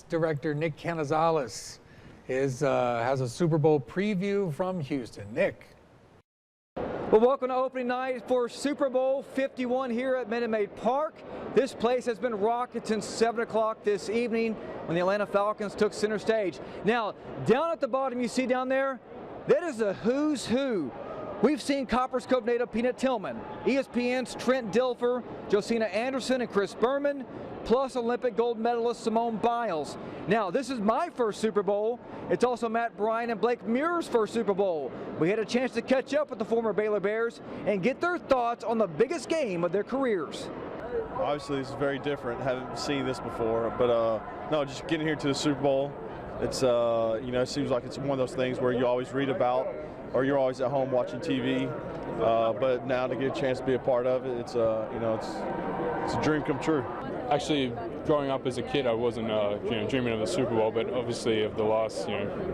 director Nick Canizales has a Super Bowl preview from Houston. Nick. Well, welcome to opening night for Super Bowl 51 here at Minute Maid Park. This place has been rocking since 7 o'clock this evening when the Atlanta Falcons took center stage. Now, down at the bottom you see down there, that is the who's who. We've seen Copperas Cove native Peanut Tillman, ESPN's Trent Dilfer, Josina Anderson, and Chris Berman, plus Olympic gold medalist Simone Biles. Now, this is my first Super Bowl. It's also Matt Bryant and Blake Muir's first Super Bowl. We had a chance to catch up with the former Baylor Bears and get their thoughts on the biggest game of their careers. Obviously, this is very different. Haven't seen this before, but no, just getting here to the Super Bowl. It's it seems like it's one of those things where you always read about, or you're always at home watching TV. But now to get a chance to be a part of it, it's a dream come true. Actually, growing up as a kid, I wasn't dreaming of the Super Bowl, but obviously of the last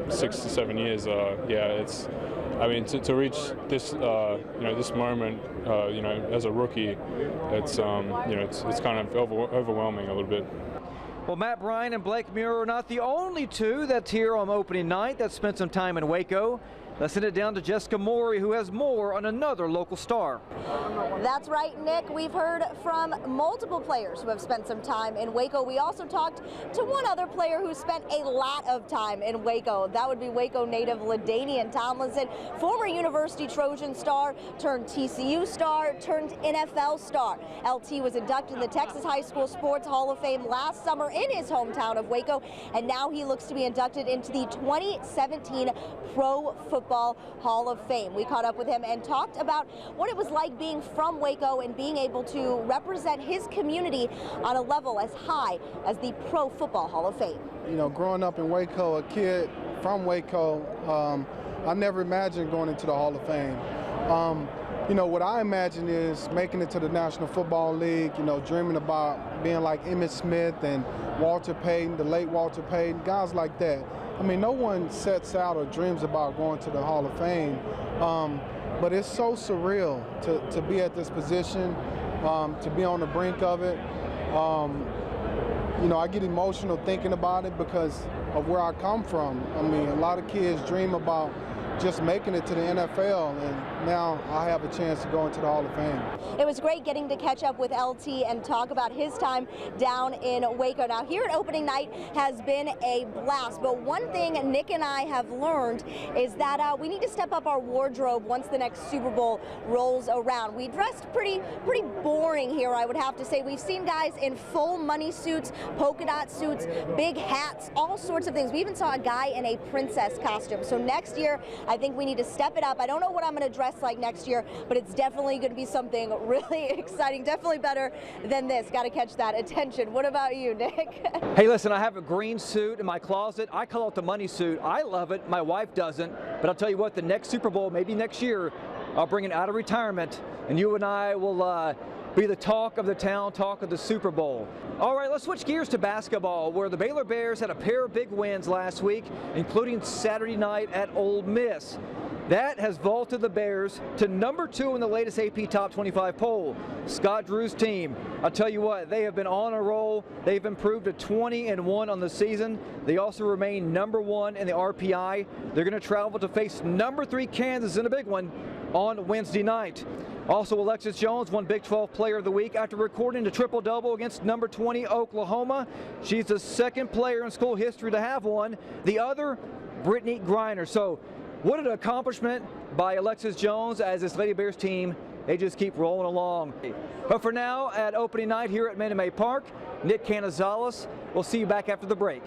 6 to 7 years, to reach this this moment as a rookie, it's kind of overwhelming a little bit. Well, Matt Bryant and Blake Muir are not the only two that's here on opening night that spent some time in Waco. Let's send it down to Jessica Maury, who has more on another local star. That's right, Nick. We've heard from multiple players who have spent some time in Waco. We also talked to one other player who spent a lot of time in Waco. That would be Waco native LaDainian Tomlinson, former University Trojan star, turned TCU star, turned NFL star. LT was inducted in the Texas High School Sports Hall of Fame last summer in his hometown of Waco, and now he looks to be inducted into the 2017 Pro Football Hall of Fame. We caught up with him and talked about what it was like being from Waco and being able to represent his community on a level as high as the Pro Football Hall of Fame. You know, growing up in Waco, a kid from Waco, I never imagined going into the Hall of Fame. What I imagine is making it to the National Football League, dreaming about being like Emmitt Smith and Walter Payton, the late Walter Payton, guys like that. No one sets out or dreams about going to the Hall of Fame, but it's so surreal to be at this position, to be on the brink of it. I get emotional thinking about it because of where I come from. A lot of kids dream about just making it to the NFL, and now I have a chance to go into the Hall of Fame. It was great getting to catch up with LT and talk about his time down in Waco. Now, here at opening night has been a blast, but one thing Nick and I have learned is that we need to step up our wardrobe once the next Super Bowl rolls around. We dressed pretty boring here, I would have to say. We've seen guys in full money suits, polka dot suits, big hats, all sorts of things. We even saw a guy in a princess costume. So next year, I think we need to step it up. I don't know what I'm going to dress like next year, but it's definitely going to be something really exciting, definitely better than this. Got to catch that attention. What about you, Nick? Hey, listen, I have a green suit in my closet. I call it the money suit. I love it. My wife doesn't. But I'll tell you what, the next Super Bowl, maybe next year, I'll bring it out of retirement, and you and I will be the talk of the town, talk of the Super Bowl. All right, let's switch gears to basketball, where the Baylor Bears had a pair of big wins last week, including Saturday night at Ole Miss. That has vaulted the Bears to number 2 in the latest AP Top 25 poll. Scott Drew's team, I'll tell you what, they have been on a roll. They've improved to 20-1 on the season. They also remain number 1 in the RPI. They're going to travel to face number 3 Kansas in a big one on Wednesday night. Also, Alexis Jones won Big 12 Player of the Week after recording a triple-double against number 20 Oklahoma. She's the second player in school history to have one. The other, Brittany Griner. So, what an accomplishment by Alexis Jones as this Lady Bears team. They just keep rolling along. But for now, at opening night here at Minute Maid Park, Nick Canizales. We'll see you back after the break.